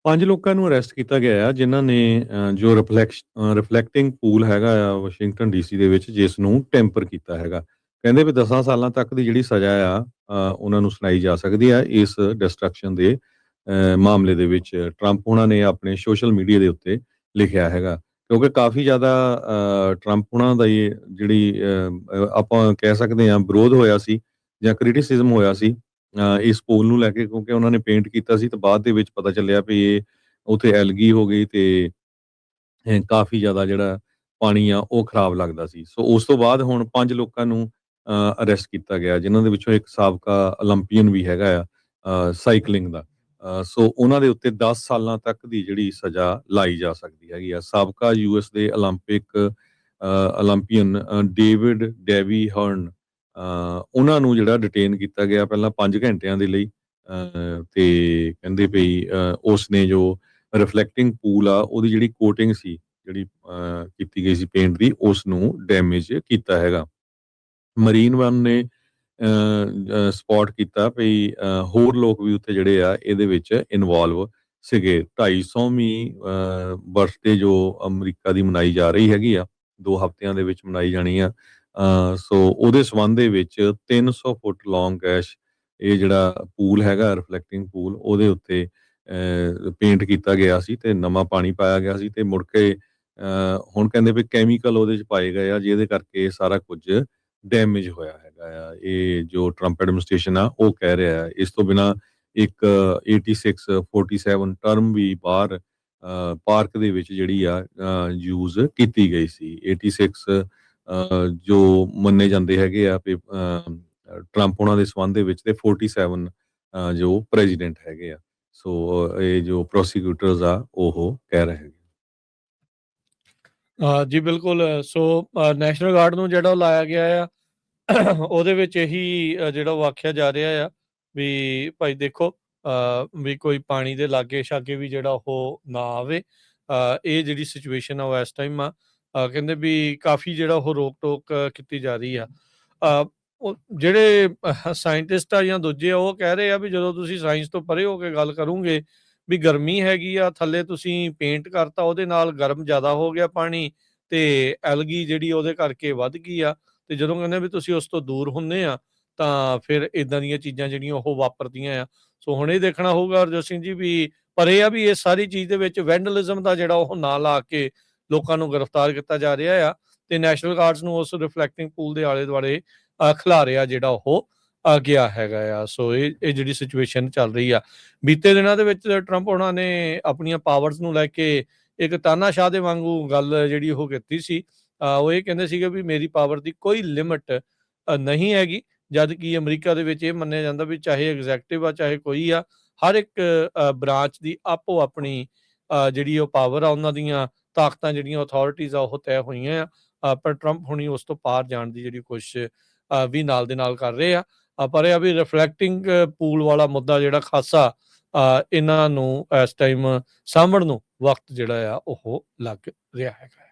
5 ਲੋਕਾਂ ਨੂੰ ਅਰੈਸਟ ਕੀਤਾ ਗਿਆ ਆ ਜਿਨ੍ਹਾਂ ਨੇ ਜੋ ਰਿਫਲੈਕਟਿੰਗ ਪੂਲ ਹੈਗਾ ਆ ਵਾਸ਼ਿੰਗਟਨ ਡੀਸੀ ਦੇ ਵਿੱਚ ਜਿਸ ਨੂੰ ਟੈਂਪਰ ਕੀਤਾ ਹੈਗਾ। ਕਹਿੰਦੇ ਵੀ 10 ਸਾਲਾਂ ਤੱਕ ਦੀ ਜਿਹੜੀ ਸਜ਼ਾ ਆ ਉਹਨਾਂ ਨੂੰ ਸੁਣਾਈ ਜਾ ਸਕਦੀ ਆ ਇਸ ਡਿਸਟਰਕਸ਼ਨ ਦੇ ਮਾਮਲੇ ਦੇ ਵਿੱਚ। ਟਰੰਪ ਉਹਨਾਂ ਨੇ ਆਪਣੇ ਸੋਸ਼ਲ ਮੀਡੀਆ ਦੇ ਉੱਤੇ ਲਿਖਿਆ ਹੈਗਾ ਕਿਉਂਕਿ ਕਾਫੀ ਜ਼ਿਆਦਾ ਟਰੰਪ ਉਹਨਾਂ ਦਾ ਜਿਹੜੀ ਆਪਾਂ ਕਹਿ ਸਕਦੇ ਹਾਂ ਵਿਰੋਧ ਹੋਇਆ ਸੀ ਜਾਂ ਕ੍ਰਿਟਿਸਿਜ਼ਮ ਹੋਇਆ ਸੀ ਇਸ ਪੂਲ ਨੂੰ ਲੈ ਕੇ ਕਿਉਂਕਿ ਉਹਨਾਂ ਨੇ ਪੇਂਟ ਕੀਤਾ ਸੀ ਤੇ ਬਾਅਦ ਦੇ ਵਿੱਚ ਪਤਾ ਚੱਲਿਆ ਵੀ ਇਹ ਉੱਥੇ ਐਲਗੀ ਹੋ ਗਈ ਤੇ ਕਾਫੀ ਜ਼ਿਆਦਾ ਜਿਹੜਾ ਪਾਣੀ ਆ ਉਹ ਖਰਾਬ ਲੱਗਦਾ ਸੀ। ਸੋ ਉਸ ਤੋਂ ਬਾਅਦ ਹੁਣ 5 ਲੋਕਾਂ ਨੂੰ ਅਰੈਸਟ ਕੀਤਾ ਗਿਆ ਜਿਨ੍ਹਾਂ ਦੇ ਵਿੱਚੋਂ ਇੱਕ ਸਾਬਕਾ ਓਲੰਪੀਅਨ ਵੀ ਹੈਗਾ ਆ ਸਾਈਕਲਿੰਗ ਦਾ। ਸੋ ਉਹਨਾਂ ਦੇ ਉੱਤੇ 10 ਸਾਲਾਂ ਤੱਕ ਦੀ ਜਿਹੜੀ ਸਜ਼ਾ ਲਾਈ ਜਾ ਸਕਦੀ ਹੈਗੀ ਆ। ਸਾਬਕਾ ਯੂਐਸ ਦੇ ਓਲੰਪੀਅਨ ਡੇਵਿਡ ਡੈਵੀ ਹਰਨ ਉਹਨਾਂ ਨੂੰ ਜਿਹੜਾ ਡਿਟੇਨ ਕੀਤਾ ਗਿਆ ਪਹਿਲਾਂ 5 ਘੰਟਿਆਂ ਦੇ ਲਈ ਤੇ ਕਹਿੰਦੇ ਪਈ ਉਸ ਨੇ ਜੋ ਰਿਫਲੈਕਟਿੰਗ ਪੂਲ ਆ ਉਹਦੀ ਜਿਹੜੀ ਕੋਟਿੰਗ ਸੀ ਜਿਹੜੀ ਕੀਤੀ ਗਈ ਸੀ ਪੇਂਟ ਦੀ ਉਸ ਨੂੰ ਡੈਮੇਜ ਕੀਤਾ ਹੈਗਾ। ਮਰੀਨ ਵਨ ਨੇ ਸਪੌਟ ਕੀਤਾ ਵੀ ਹੋਰ ਲੋਕ ਵੀ ਉੱਥੇ ਜਿਹੜੇ ਆ ਇਹਦੇ ਵਿੱਚ ਇਨਵੋਲਵ ਸੀਗੇ। 250ਵੀਂ ਬਰਥਡੇ ਜੋ ਅਮਰੀਕਾ ਦੀ ਮਨਾਈ ਜਾ ਰਹੀ ਹੈਗੀ ਆ 2 ਹਫ਼ਤਿਆਂ ਦੇ ਵਿੱਚ ਮਨਾਈ ਜਾਣੀ ਆ। ਸੋ ਉਹਦੇ ਸੰਬੰਧ ਦੇ ਵਿੱਚ 300 ਫੁੱਟ ਲੌਂਗ ਗੈਸ਼ ਇਹ ਜਿਹੜਾ ਪੂਲ ਹੈਗਾ ਰਿਫਲੈਕਟਿੰਗ ਪੂਲ ਉਹਦੇ ਉੱਤੇ ਪੇਂਟ ਕੀਤਾ ਗਿਆ ਸੀ ਤੇ ਨਵਾਂ ਪਾਣੀ ਪਾਇਆ ਗਿਆ ਸੀ ਤੇ ਮੁੜ ਕੇ ਹੁਣ ਕਹਿੰਦੇ ਵੀ ਕੈਮੀਕਲ ਉਹਦੇ ਚ ਪਾਏ ਗਏ ਆ ਜਿਹਦੇ ਕਰਕੇ ਸਾਰਾ ਕੁਝ ਡੈਮੇਜ ਹੋਇਆ ਹੈਗਾ ਆ। ਇਹ ਜੋ ਟਰੰਪ ਐਡਮਿਨਿਸਟ੍ਰੇਸ਼ਨ ਆ ਉਹ ਕਹਿ ਰਿਹਾ ਹੈ। ਇਸ ਤੋਂ ਬਿਨਾਂ ਇੱਕ 8647 ਟਰਮ ਵੀ ਬਾਹਰ ਪਾਰਕ ਦੇ ਵਿੱਚ ਜਿਹੜੀ ਆ ਯੂਜ਼ ਕੀਤੀ ਗਈ ਸੀ। 86 ਜੋ ਮੰਨੇ ਜਾਂਦੇ ਹੈਗੇ ਆ ਵੀ ਟਰੰਪ ਉਹਨਾਂ ਦੇ ਸੰਬੰਧ ਦੇ ਵਿੱਚ ਤੇ 47 ਜੋ ਪ੍ਰੈਜ਼ੀਡੈਂਟ ਹੈਗੇ ਆ। ਸੋ ਇਹ ਜੋ ਪ੍ਰੋਸੀਕਿਊਟਰਸ ਆ ਉਹ ਕਹਿ ਰਹੇ ਹੈਗੇ। ਜੀ ਬਿਲਕੁਲ। ਸੋ ਨੈਸ਼ਨਲ ਗਾਰਡ ਨੂੰ ਜਿਹੜਾ ਲਾਇਆ ਗਿਆ ਆ ਉਹਦੇ ਵਿੱਚ ਇਹੀ ਜਿਹੜਾ ਉਹ ਆਖਿਆ ਜਾ ਰਿਹਾ ਆ ਵੀ ਭਾਈ ਦੇਖੋ ਵੀ ਕੋਈ ਪਾਣੀ ਦੇ ਲਾਗੇ ਛਾਗੇ ਵੀ ਜਿਹੜਾ ਉਹ ਨਾ ਆਵੇ। ਇਹ ਜਿਹੜੀ ਸਿਚੁਏਸ਼ਨ ਆ ਉਹ ਇਸ ਟਾਈਮ ਆ ਕਹਿੰਦੇ ਵੀ ਕਾਫੀ ਜਿਹੜਾ ਉਹ ਰੋਕ ਟੋਕ ਕੀਤੀ ਜਾ ਰਹੀ ਆ। ਜਿਹੜੇ ਸਾਇੰਟਿਸਟ ਆ ਜਾਂ ਦੂਜੇ ਆ ਉਹ ਕਹਿ ਰਹੇ ਆ ਵੀ ਜਦੋਂ ਤੁਸੀਂ ਸਾਇੰਸ ਤੋਂ ਪਰੇ ਹੋ ਕੇ ਗੱਲ ਕਰੋਗੇ ਵੀ ਗਰਮੀ ਹੈਗੀ ਆ ਥੱਲੇ ਤੁਸੀਂ ਪੇਂਟ ਕਰਤਾ ਉਹਦੇ ਨਾਲ ਗਰਮ ਜ਼ਿਆਦਾ ਹੋ ਗਿਆ ਪਾਣੀ ਤੇ ਐਲਗੀ ਜਿਹੜੀ ਉਹਦੇ ਕਰਕੇ ਵੱਧ ਗਈ ਆ ਤੇ ਜਦੋਂ ਕਹਿੰਦੇ ਵੀ ਤੁਸੀਂ ਉਸ ਤੋਂ ਦੂਰ ਹੁੰਦੇ ਆ ਤਾਂ ਫਿਰ ਇਦਾਂ ਦੀਆਂ ਚੀਜ਼ਾਂ ਜਿਹੜੀਆਂ ਉਹ ਵਾਪਰਦੀਆਂ ਆ। ਸੋ ਹੁਣ ਇਹ ਦੇਖਣਾ ਹੋਊਗਾ ਹਰਜੋਤ ਸਿੰਘ ਜੀ ਵੀ ਪਰ ਇਹ ਆ ਵੀ ਇਸ ਸਾਰੀ ਚੀਜ਼ ਦੇ ਵਿੱਚ ਵੈਂਡਲਿਜ਼ਮ ਦਾ ਜਿਹੜਾ ਉਹ ਨਾਂ ਲਾ ਕੇ ਲੋਕਾਂ ਨੂੰ ਗ੍ਰਿਫਤਾਰ ਕੀਤਾ ਜਾ ਰਿਹਾ ਆ ਤੇ ਨੈਸ਼ਨਲ ਗਾਰਡਸ ਨੂੰ ਉਸ ਰਿਫਲੈਕਟਿੰਗ ਪੂਲ ਦੇ ਆਲੇ ਦੁਆਲੇ ਖਿਲਾਰਿਆ ਜਿਹੜਾ ਉਹ ਗਿਆ ਹੈਗਾ ਆ। ਸੋ ਇਹ ਜਿਹੜੀ ਸਿਚੁਏਸ਼ਨ ਚੱਲ ਰਹੀ ਆ ਬੀਤੇ ਦਿਨਾਂ ਦੇ ਵਿੱਚ ਟਰੰਪ ਉਹਨਾਂ ਨੇ ਆਪਣੀਆਂ ਪਾਵਰਸ ਨੂੰ ਲੈ ਕੇ ਇੱਕ ਤਾਨਾਸ਼ਾਹ ਦੇ ਵਾਂਗੂ ਗੱਲ ਜਿਹੜੀ ਉਹ ਕੀਤੀ ਸੀ। ਉਹ ਇਹ ਕਹਿੰਦੇ ਸੀਗੇ ਵੀ ਮੇਰੀ ਪਾਵਰ ਦੀ ਕੋਈ ਲਿਮਿਟ ਨਹੀਂ ਹੈਗੀ ਜਦ ਕਿ ਅਮਰੀਕਾ ਦੇ ਵਿੱਚ ਇਹ ਮੰਨਿਆ ਜਾਂਦਾ ਵੀ ਚਾਹੇ ਐਗਜ਼ੈਕਟਿਵ ਆ ਚਾਹੇ ਕੋਈ ਆ ਹਰ ਇੱਕ ਬ੍ਰਾਂਚ ਦੀ ਆਪੋ ਆਪਣੀ ਜਿਹੜੀ ਉਹ ਪਾਵਰ ਆ ਉਹਨਾਂ ਦੀਆਂ ਤਾਕਤਾਂ ਜਿਹੜੀਆਂ ਅਥਾਰਟੀਜ਼ ਆ ਉਹ ਤੈਅ ਹੋਈਆਂ ਆ। ਪਰ ਟਰੰਪ ਹੁਣੀ ਉਸ ਤੋਂ ਪਾਰ ਜਾਣ ਦੀ ਜਿਹੜੀ ਕੋਸ਼ਿਸ਼ ਵੀ ਨਾਲ ਦੇ ਨਾਲ ਕਰ ਰਹੇ ਆ। ਪਰ ਇਹ ਆ ਵੀ ਰਿਫਲੈਕਟਿੰਗ ਪੂਲ ਵਾਲਾ ਮੁੱਦਾ ਜਿਹੜਾ ਖਾਸਾ ਇਹਨਾਂ ਨੂੰ ਇਸ ਟਾਈਮ ਸਾਂਭਣ ਨੂੰ ਵਕਤ ਜਿਹੜਾ ਆ ਉਹ ਲੱਗ ਰਿਹਾ ਹੈਗਾ।